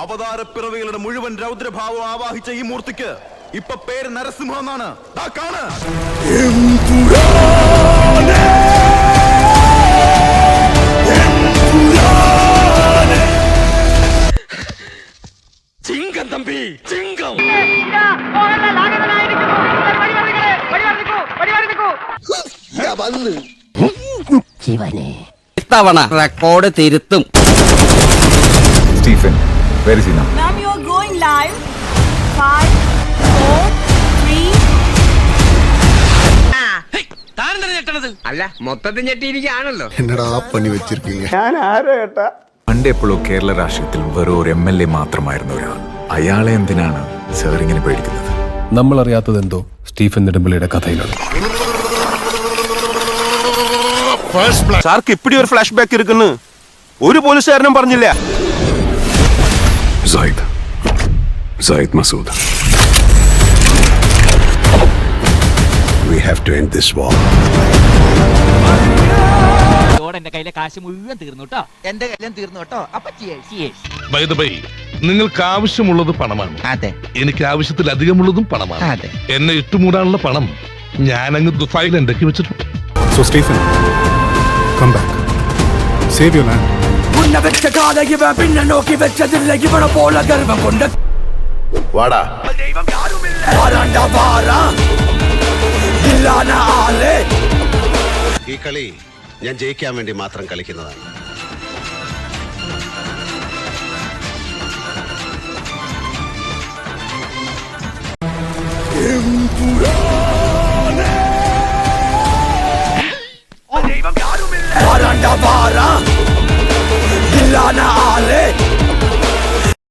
അവതാരപ്പിറവികളുടെ മുഴുവൻ രൗദ്രഭാവം ആവാഹിച്ച ഈ മൂർത്തിക്ക് ഇപ്പൊ പേര് നരസിംഹം എന്നാണ്. ചിങ്കം തമ്പി ചിങ്കം. ഇത്തവണ record തിരുത്തും. Stephen, where is he now? Ma'am, you are going live. 5, 4, 3. അല്ല മൊത്തത്തിൽ ഞെട്ടിയിരിക്കുകയാണല്ലോ. എന്നടാ പണി വെച്ചിരിക്കീங்க. പണ്ട് എപ്പോഴോ കേരള രാഷ്ട്രീയത്തിൽ വെറും ഒരു MLA മാത്രമായിരുന്ന ഒരാൾ. അയാളെ എന്തിനാണ് സാർ ഇങ്ങനെ പേടിക്കുന്നത്? നമ്മൾ അറിയാത്തതെന്തോ സ്റ്റീഫൻ നെടുമ്പള്ളിയുടെ കഥയിലുണ്ട്. സാർക്ക് ഇപ്പിടി ഒരു ഫ്ലാഷ് ബാക്ക് ഇരിക്കുന്നു. ഒരു പോലീസുകാരനും പറഞ്ഞില്ല. Zaid Masood. We have to end this war. എന്റെ കയ്യിലെ കാശ് മുഴുവൻ തീർന്നു കേട്ടോ. എന്റെ കയ്യിലും തീർന്നു കേട്ടോ. അപ്പൊ ബൈ ദ ബൈ, നിങ്ങൾക്ക് ആവശ്യമുള്ളത് പണമാണ്. അതെ, എനിക്ക് ആവശ്യത്തിലധികമുള്ളതും പണമാണ്. അതെ. എന്നെ ഇട്ടുമൂടാനുള്ള പണം ഞാനങ്ങ് ദുബായിൽ ഉണ്ടാക്കി വെച്ചിട്ടുണ്ട്. So Stephen, come back. Save your land. വാടാ. ഈ കളി ഞാൻ ജയിക്കാൻ വേണ്ടി മാത്രം കളിക്കുന്നതാണ്.